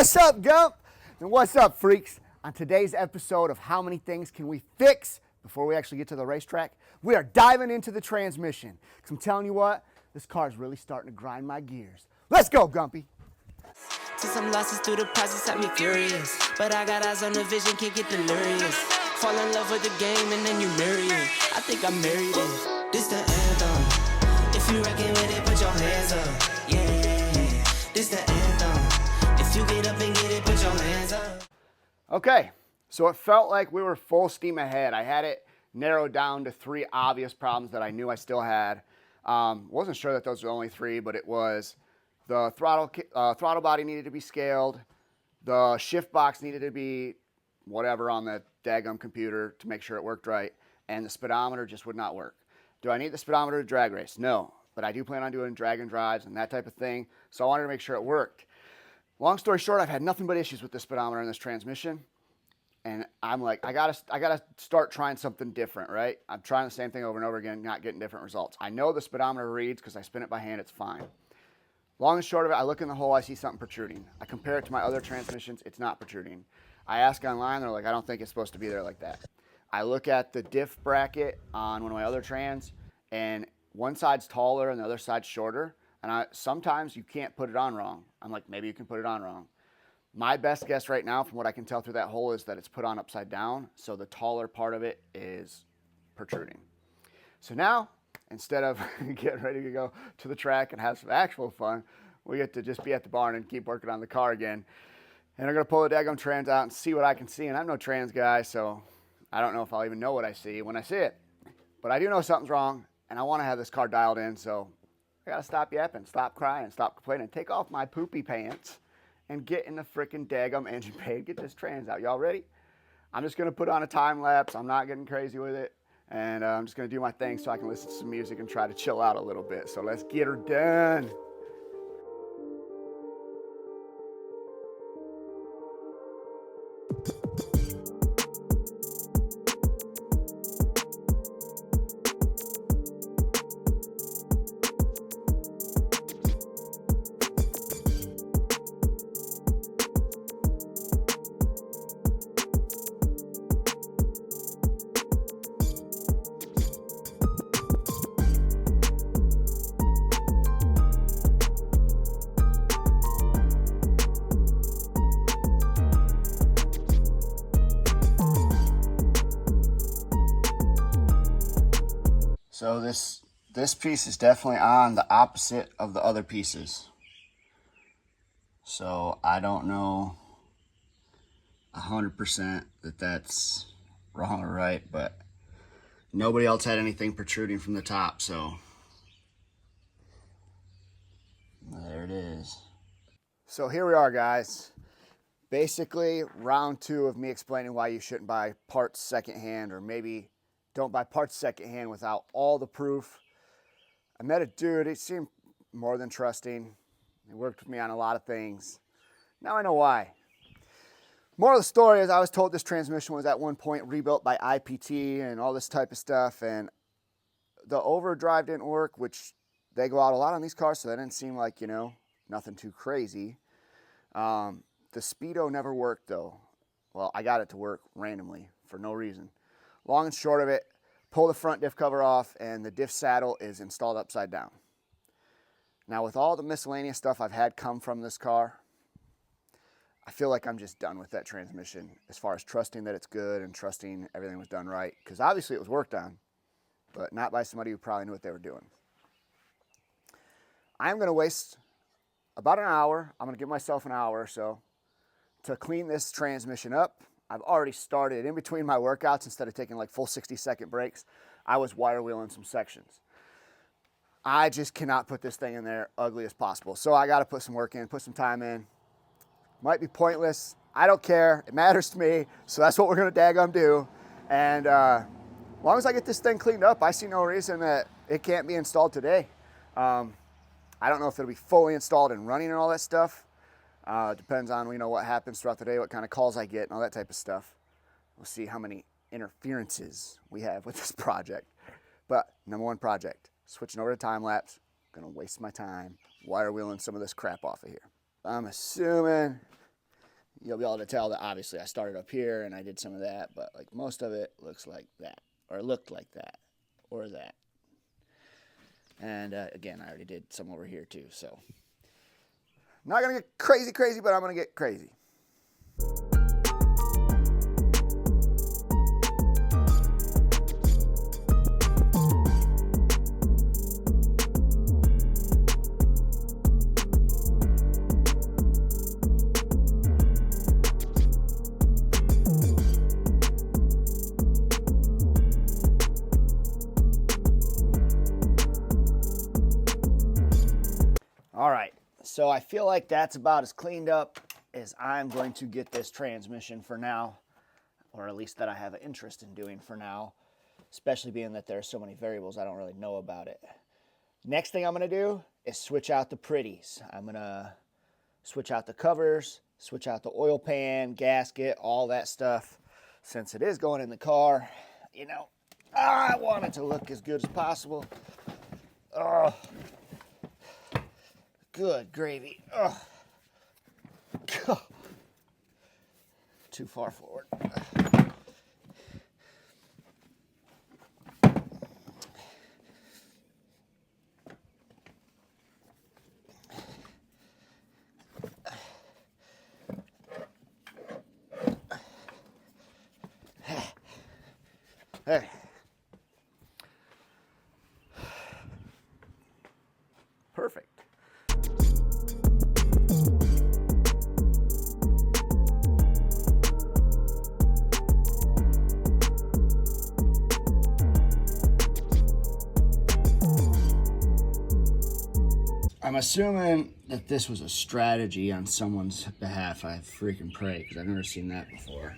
What's up, Gump? And what's up, freaks? On today's episode of How Many Things Can We Fix Before We Actually Get to the Racetrack, we are diving into the transmission. Because I'm telling you what, this car is really starting to grind my gears. Let's go, Gumpy. To some losses through the process had me furious, but I got eyes on the vision, can't get delirious. Fall in love with the game and then you marry it. I think I married it. This the anthem. If you reckon with it, put your hands up. Yeah, this the anthem. If you get up and get it, put your hands up. Okay, so it felt like we were full steam ahead. I had it narrowed down to 3 obvious problems that I knew I still had. Wasn't sure that those were only 3, but it was the throttle body needed to be scaled, the shift box needed to be whatever on the daggum computer to make sure it worked right, and the speedometer just would not work. Do I need the speedometer to drag race? No, but I do plan on doing drag and drives and that type of thing, so I wanted to make sure it worked. Long story short, I've had nothing but issues with the speedometer in this transmission, and I'm like, I gotta start trying something different, right? I'm trying the same thing over and over again, not getting different results. I know the speedometer reads because I spin it by hand, it's fine. Long and short of it, I look in the hole, I see something protruding. I compare it to my other transmissions, it's not protruding. I ask online, they're like, I don't think it's supposed to be there like that. I look at the diff bracket on one of my other trans, and one side's taller and the other side's shorter, and sometimes you can't put it on wrong. I'm like, maybe you can put it on wrong. My best guess right now, from what I can tell through that hole, is that it's put on upside down, so the taller part of it is protruding. So now, instead of getting ready to go to the track and have some actual fun, we get to just be at the barn and keep working on the car again. And I'm going to pull the daggum trans out and see what I can see. And I'm no trans guy, so I don't know if I'll even know what I see when I see it. But I do know something's wrong, and I want to have this car dialed in, so I got to stop yapping, stop crying, stop complaining, take off my poopy pants, and get in the frickin' daggum engine bay and get this trans out. Y'all ready? I'm just going to put on a time lapse. I'm not getting crazy with it. And I'm just going to do my thing so I can listen to some music and try to chill out a little bit. So let's get her done. So this piece is definitely on the opposite of the other pieces. So I don't know 100% that that's wrong or right, but nobody else had anything protruding from the top, so there it is. So here we are, guys. Basically, round 2 of me explaining why you shouldn't buy parts secondhand, or maybe don't buy parts secondhand without all the proof. I met a dude, he seemed more than trusting. He worked with me on a lot of things. Now I know why. Moral of the story is I was told this transmission was at one point rebuilt by IPT and all this type of stuff, and the overdrive didn't work, which they go out a lot on these cars, so that didn't seem like, nothing too crazy. The speedo never worked though. Well, I got it to work randomly for no reason. Long and short of it, pull the front diff cover off and the diff saddle is installed upside down. Now with all the miscellaneous stuff I've had come from this car, I feel like I'm just done with that transmission as far as trusting that it's good and trusting everything was done right. Because obviously it was worked on, but not by somebody who probably knew what they were doing. I'm going to waste about an hour. I'm going to give myself an hour or so to clean this transmission up. I've already started in between my workouts. Instead of taking like full 60-second breaks, I was wire wheeling some sections. I just cannot put this thing in there ugly as possible. So I got to put some work in, put some time in. Might be pointless. I don't care. It matters to me. So that's what we're going to daggum do. And as long as I get this thing cleaned up, I see no reason that it can't be installed today. I don't know if it'll be fully installed and running and all that stuff. Depends on, what happens throughout the day, what kind of calls I get and all that type of stuff. We'll see how many interferences we have with this project. But number 1 project, switching over to time lapse. Gonna waste my time wire wheeling some of this crap off of here. I'm assuming you'll be able to tell that obviously I started up here and I did some of that, but like most of it looks like that, or looked like that, or that. And again, I already did some over here too, so. Not gonna get crazy, but I'm gonna get crazy. All right, so I feel like that's about as cleaned up as I'm going to get this transmission for now, or at least that I have an interest in doing for now, especially being that there are so many variables I don't really know about it. Next thing I'm going to do is switch out the pretties. I'm going to switch out the covers, switch out the oil pan, gasket, all that stuff. Since it is going in the car, you know, I want it to look as good as possible. Oh. Good gravy. Ugh. Too far forward. Hey. Perfect. I'm assuming that this was a strategy on someone's behalf. I freaking pray, because I've never seen that before.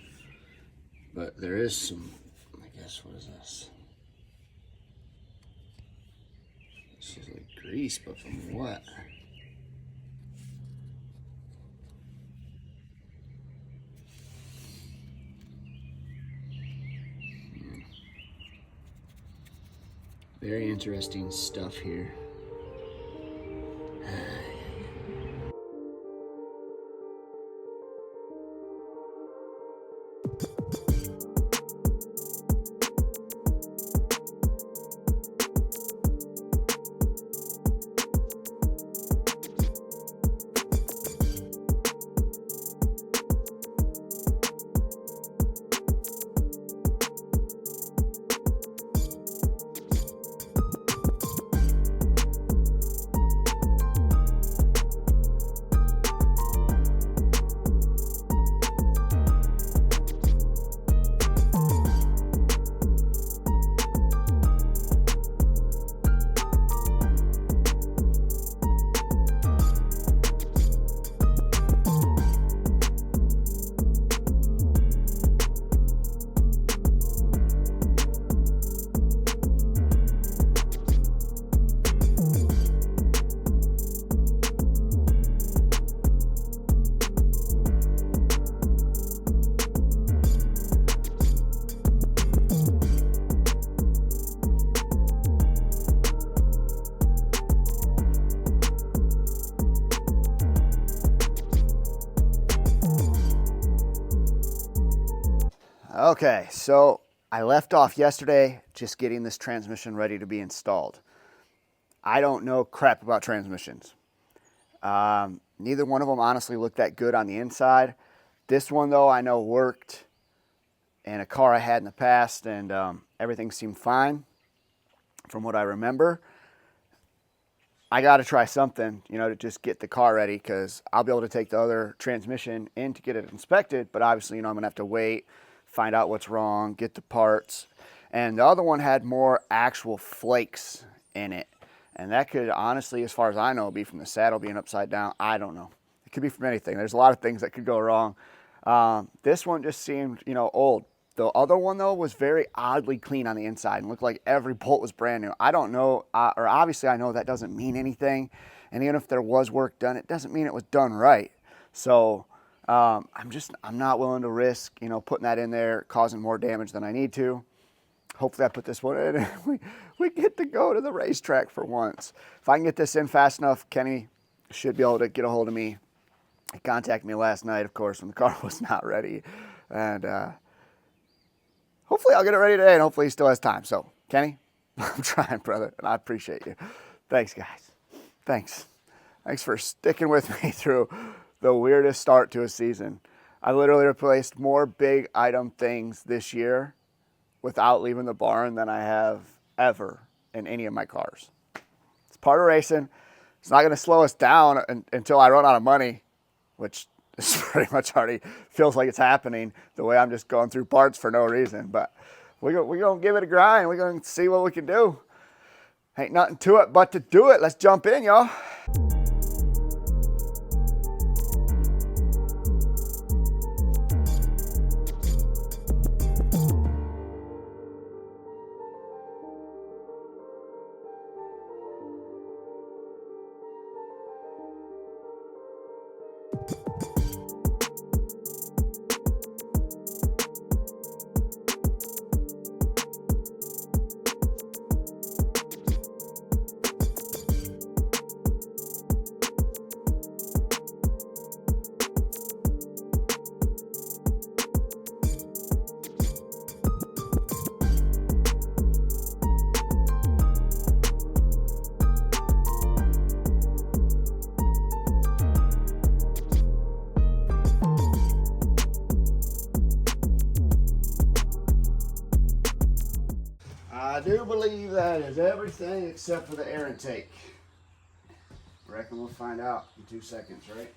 But there is some, I guess, what is this? This is like grease, but from what? Very interesting stuff here. Okay, so I left off yesterday just getting this transmission ready to be installed. I don't know crap about transmissions. Neither one of them honestly looked that good on the inside. This one though I know worked in a car I had in the past, and everything seemed fine from what I remember. I got to try something, you know, to just get the car ready, because I'll be able to take the other transmission in to get it inspected, but obviously, you know, I'm gonna have to wait, find out what's wrong, get the parts. And the other one had more actual flakes in it. And that could honestly, as far as I know, be from the saddle being upside down. I don't know. It could be from anything. There's a lot of things that could go wrong. This one just seemed, you know, old. The other one though was very oddly clean on the inside and looked like every bolt was brand new. I don't know, or obviously I know that doesn't mean anything. And even if there was work done, it doesn't mean it was done right. So I'm not willing to risk, you know, putting that in there, causing more damage than I need to. Hopefully I put this one in and we get to go to the racetrack for once. If I can get this in fast enough, Kenny should be able to get a hold of me He contacted me last night, of course, when the car was not ready. And hopefully I'll get it ready today, and hopefully he still has time. So, Kenny, I'm trying, brother, and I appreciate you. Thanks, guys. Thanks. Thanks for sticking with me through the weirdest start to a season. I literally replaced more big item things this year without leaving the barn than I have ever in any of my cars. It's part of racing. It's not going to slow us down until I run out of money, which is pretty much already feels like it's happening the way I'm just going through parts for no reason. But we're going to give it a grind. We're going to see what we can do. Ain't nothing to it but to do it. Let's jump in, y'all. I do believe that is everything except for the air intake. Reckon we'll find out in 2 seconds, right?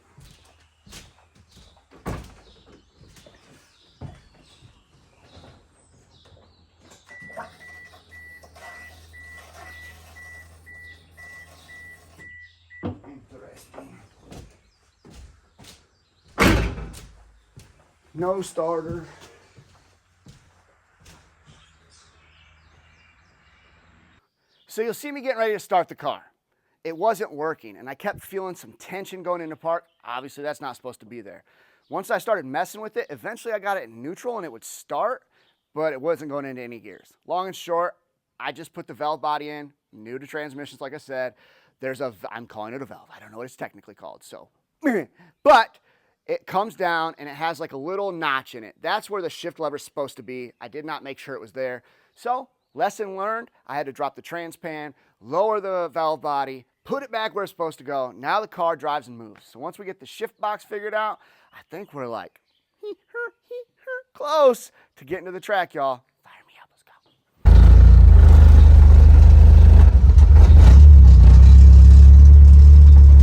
Interesting. No starter. So you'll see me getting ready to start the car. It wasn't working, and I kept feeling some tension going into park. Obviously, that's not supposed to be there. Once I started messing with it, eventually I got it in neutral and it would start, but it wasn't going into any gears. Long and short, I just put the valve body in, new to transmissions, like I said. I'm calling it a valve. I don't know what it's technically called, so. But it comes down and it has like a little notch in it. That's where the shift lever is supposed to be. I did not make sure it was there. So, lesson learned, I had to drop the transpan, lower the valve body, put it back where it's supposed to go. Now the car drives and moves. So once we get the shift box figured out, I think we're like close to getting to the track, y'all. Fire me up, let's go.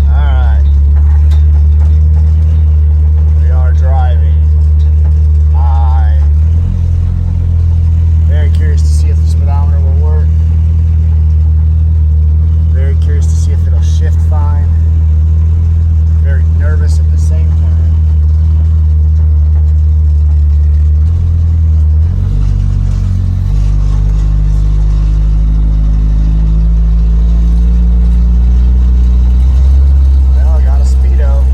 All right. We are driving. Very curious to see if the speedometer will work. Very curious to see if it'll shift fine. Very nervous at the same time. Well, I got a speedo.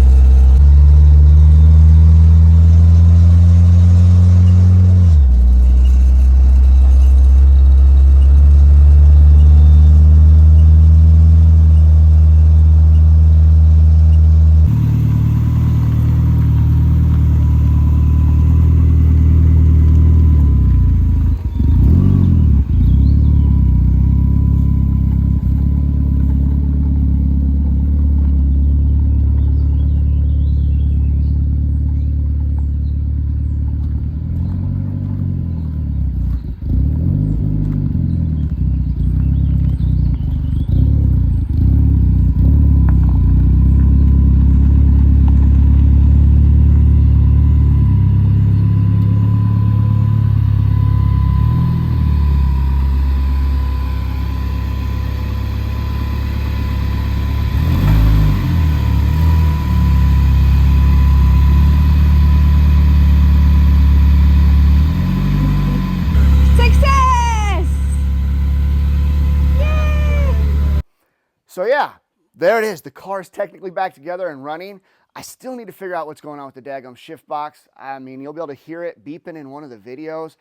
So yeah, there it is. The car is technically back together and running. I still need to figure out what's going on with the daggum shift box. I mean, you'll be able to hear it beeping in one of the videos.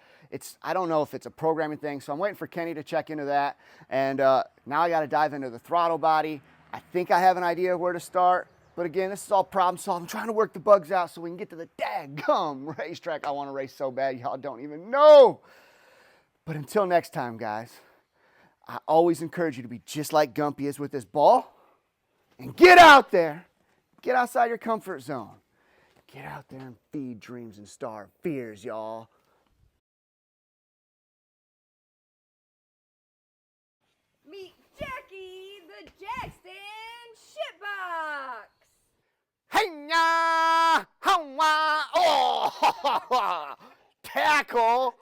I don't know if it's a programming thing, so I'm waiting for Kenny to check into that. And now I got to dive into the throttle body. I think I have an idea of where to start, But again, this is all problem solving. I'm trying to work the bugs out so we can get to the daggum racetrack. I want to race so bad, y'all don't even know. But until next time, guys, I always encourage you to be just like Gumpy is with this ball and get out there. Get outside your comfort zone. Get out there and feed dreams and starve fears, y'all. Meet Jackie, the Jackson Shitbox. Hey-ya! Oh! Tackle!